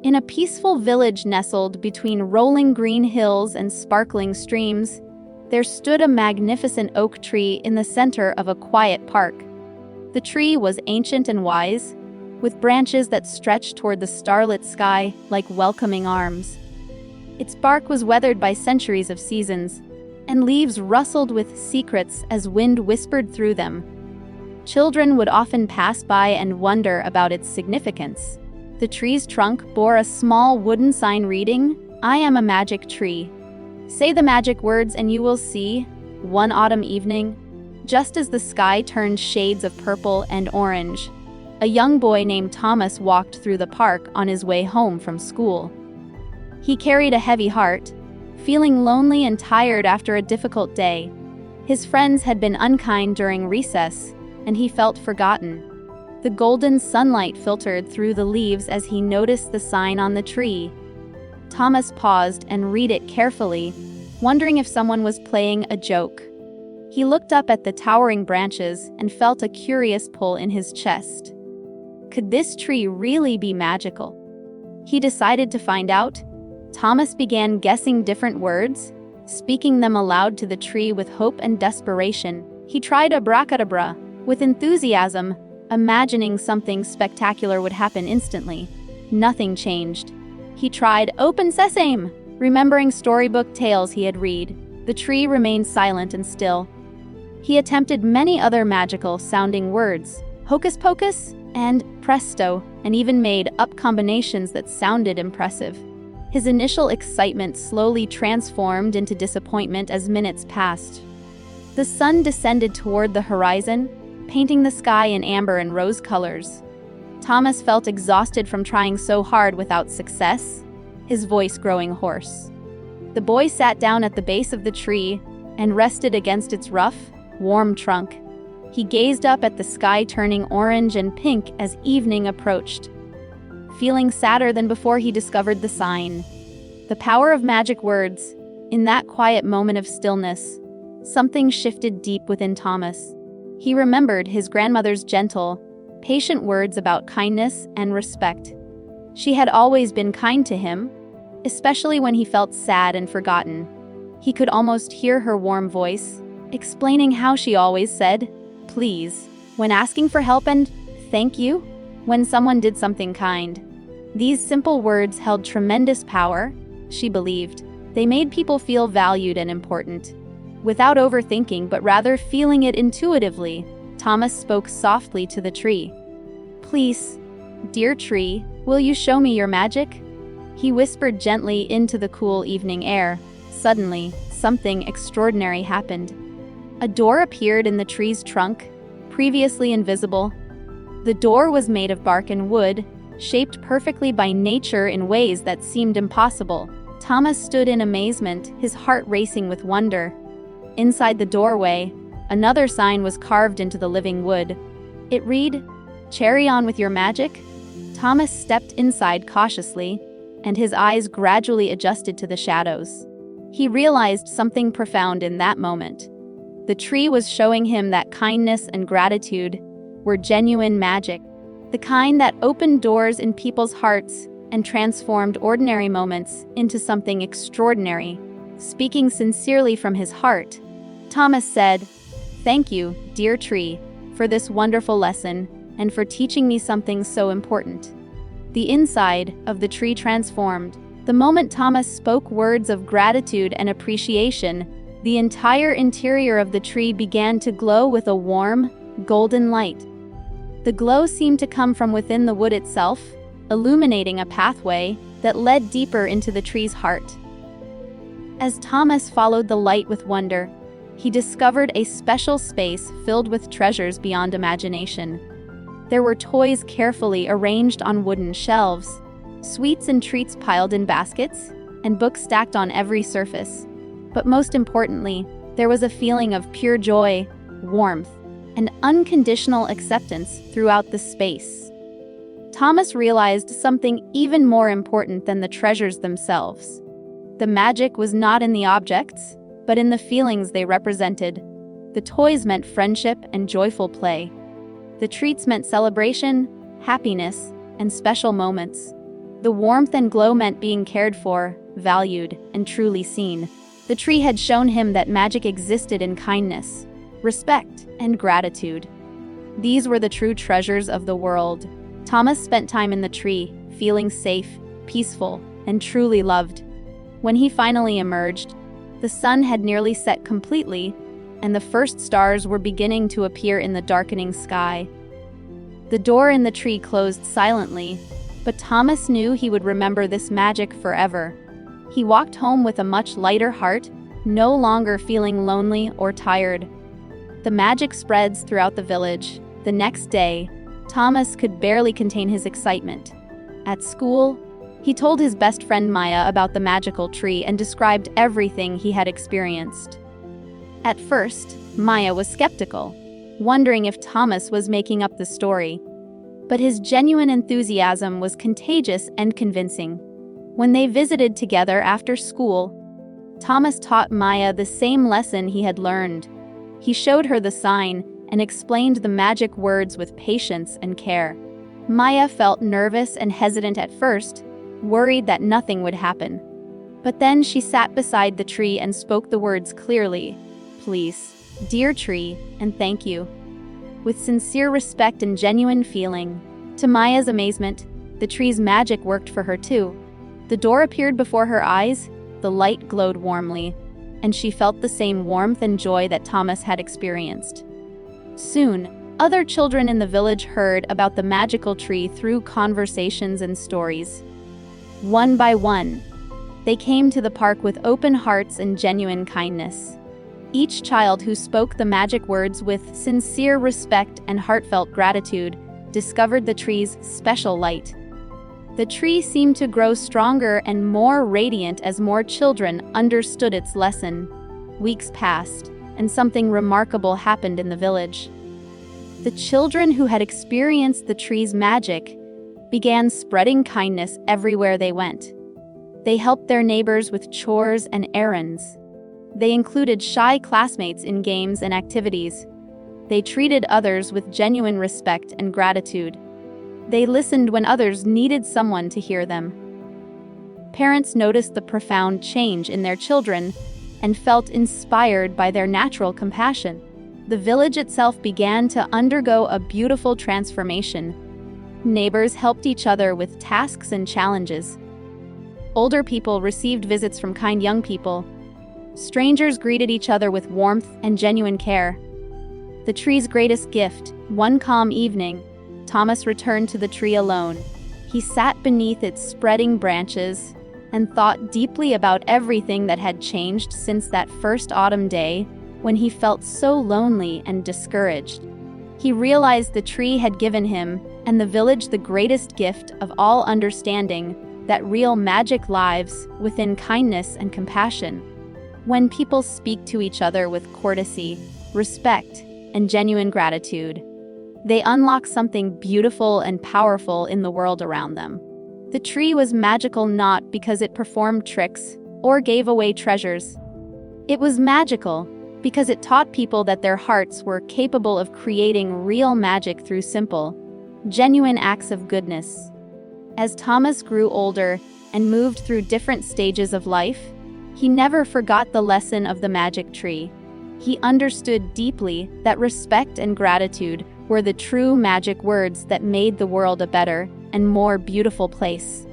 In a peaceful village nestled between rolling green hills and sparkling streams, there stood a magnificent oak tree in the center of a quiet park. The tree was ancient and wise, with branches that stretched toward the starlit sky like welcoming arms. Its bark was weathered by centuries of seasons, and leaves rustled with secrets as wind whispered through them. Children would often pass by and wonder about its significance. The tree's trunk bore a small wooden sign reading, "I am a magic tree. Say the magic words and you will see." One autumn evening, just as the sky turned shades of purple and orange, a young boy named Thomas walked through the park on his way home from school. He carried a heavy heart, feeling lonely and tired after a difficult day. His friends had been unkind during recess, and he felt forgotten. The golden sunlight filtered through the leaves as he noticed the sign on the tree. Thomas paused and read it carefully, wondering if someone was playing a joke. He looked up at the towering branches and felt a curious pull in his chest. Could this tree really be magical? He decided to find out. Thomas began guessing different words, speaking them aloud to the tree with hope and desperation. He tried abracadabra with enthusiasm, imagining something spectacular would happen instantly. Nothing changed. He tried open sesame, remembering storybook tales he had read. The tree remained silent and still. He attempted many other magical-sounding words, hocus pocus and presto, and even made up combinations that sounded impressive. His initial excitement slowly transformed into disappointment as minutes passed. The sun descended toward the horizon, painting the sky in amber and rose colors. Thomas felt exhausted from trying so hard without success, his voice growing hoarse. The boy sat down at the base of the tree and rested against its rough, warm trunk. He gazed up at the sky turning orange and pink as evening approached. Feeling sadder than before, he discovered the sign. The power of magic words. In that quiet moment of stillness, something shifted deep within Thomas. He remembered his grandmother's gentle, patient words about kindness and respect. She had always been kind to him, especially when he felt sad and forgotten. He could almost hear her warm voice, explaining how she always said, "Please," when asking for help, and "thank you" when someone did something kind. These simple words held tremendous power, she believed. They made people feel valued and important. Without overthinking but rather feeling it intuitively, Thomas spoke softly to the tree. "Please, dear tree, will you show me your magic?" He whispered gently into the cool evening air. Suddenly, something extraordinary happened. A door appeared in the tree's trunk, previously invisible. The door was made of bark and wood, shaped perfectly by nature in ways that seemed impossible. Thomas stood in amazement, his heart racing with wonder. Inside the doorway, another sign was carved into the living wood. It read, "Carry on with your magic." Thomas stepped inside cautiously, and his eyes gradually adjusted to the shadows. He realized something profound in that moment. The tree was showing him that kindness and gratitude were genuine magic, the kind that opened doors in people's hearts and transformed ordinary moments into something extraordinary. Speaking sincerely from his heart, Thomas said, "Thank you, dear tree, for this wonderful lesson and for teaching me something so important." The inside of the tree transformed. The moment Thomas spoke words of gratitude and appreciation, the entire interior of the tree began to glow with a warm, golden light. The glow seemed to come from within the wood itself, illuminating a pathway that led deeper into the tree's heart. As Thomas followed the light with wonder, he discovered a special space filled with treasures beyond imagination. There were toys carefully arranged on wooden shelves, sweets and treats piled in baskets, and books stacked on every surface. But most importantly, there was a feeling of pure joy, warmth, and unconditional acceptance throughout the space. Thomas realized something even more important than the treasures themselves. The magic was not in the objects, but in the feelings they represented. The toys meant friendship and joyful play. The treats meant celebration, happiness, and special moments. The warmth and glow meant being cared for, valued, and truly seen. The tree had shown him that magic existed in kindness, respect, and gratitude. These were the true treasures of the world. Thomas spent time in the tree, feeling safe, peaceful, and truly loved. When he finally emerged, the sun had nearly set completely, and the first stars were beginning to appear in the darkening sky. The door in the tree closed silently, but Thomas knew he would remember this magic forever. He walked home with a much lighter heart, no longer feeling lonely or tired. The magic spreads throughout the village. The next day, Thomas could barely contain his excitement. At school, he told his best friend Maya about the magical tree and described everything he had experienced. At first, Maya was skeptical, wondering if Thomas was making up the story. But his genuine enthusiasm was contagious and convincing. When they visited together after school, Thomas taught Maya the same lesson he had learned. He showed her the sign and explained the magic words with patience and care. Maya felt nervous and hesitant at first, worried that nothing would happen. But then she sat beside the tree and spoke the words clearly. Please, dear tree, and thank you. With sincere respect and genuine feeling. To Maya's amazement, the tree's magic worked for her too. The door appeared before her eyes, the light glowed warmly, and she felt the same warmth and joy that Thomas had experienced. Soon, other children in the village heard about the magical tree through conversations and stories. One by one, they came to the park with open hearts and genuine kindness. Each child who spoke the magic words with sincere respect and heartfelt gratitude discovered the tree's special light. The tree seemed to grow stronger and more radiant as more children understood its lesson. Weeks passed, and something remarkable happened in the village. The children who had experienced the tree's magic began spreading kindness everywhere they went. They helped their neighbors with chores and errands. They included shy classmates in games and activities. They treated others with genuine respect and gratitude. They listened when others needed someone to hear them. Parents noticed the profound change in their children and felt inspired by their natural compassion. The village itself began to undergo a beautiful transformation. Neighbors helped each other with tasks and challenges. Older people received visits from kind young people. Strangers greeted each other with warmth and genuine care. The tree's greatest gift. One calm evening, Thomas returned to the tree alone. He sat beneath its spreading branches and thought deeply about everything that had changed since that first autumn day when he felt so lonely and discouraged. He realized the tree had given him and the village the greatest gift of all, understanding that real magic lives within kindness and compassion. When people speak to each other with courtesy, respect, and genuine gratitude, they unlock something beautiful and powerful in the world around them. The tree was magical not because it performed tricks or gave away treasures. It was magical because it taught people that their hearts were capable of creating real magic through simple, genuine acts of goodness. As Thomas grew older and moved through different stages of life, he never forgot the lesson of the magic tree. He understood deeply that respect and gratitude were the true magic words that made the world a better and more beautiful place.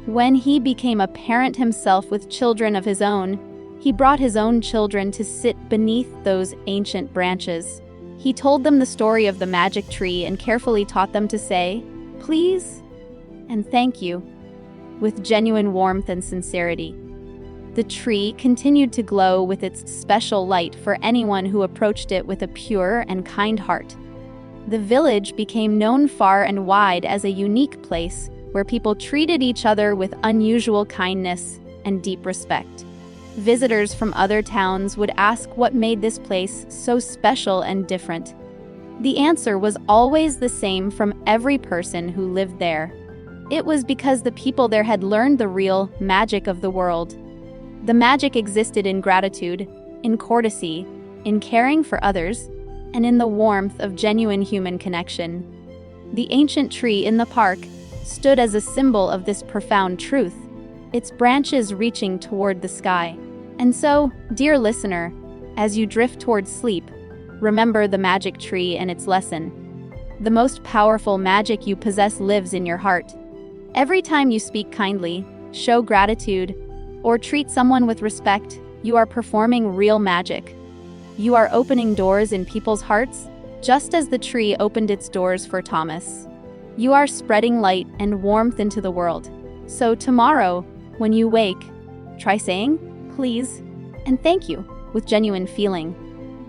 When he became a parent himself with children of his own, he brought his own children to sit beneath those ancient branches. He told them the story of the magic tree and carefully taught them to say, "Please," and "Thank you," with genuine warmth and sincerity. The tree continued to glow with its special light for anyone who approached it with a pure and kind heart. The village became known far and wide as a unique place where people treated each other with unusual kindness and deep respect. Visitors from other towns would ask what made this place so special and different. The answer was always the same from every person who lived there. It was because the people there had learned the real magic of the world. The magic existed in gratitude, in courtesy, in caring for others, and in the warmth of genuine human connection. The ancient tree in the park stood as a symbol of this profound truth, its branches reaching toward the sky. And so, dear listener, as you drift toward sleep, remember the magic tree and its lesson. The most powerful magic you possess lives in your heart. Every time you speak kindly, show gratitude, or treat someone with respect, you are performing real magic. You are opening doors in people's hearts, just as the tree opened its doors for Thomas. You are spreading light and warmth into the world. So tomorrow, when you wake, try saying, please, and thank you, with genuine feeling.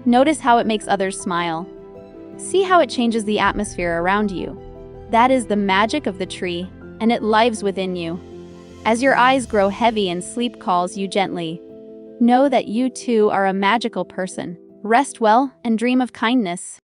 Notice how it makes others smile. See how it changes the atmosphere around you. That is the magic of the tree, and it lives within you. As your eyes grow heavy and sleep calls you gently, know that you too are a magical person. Rest well and dream of kindness.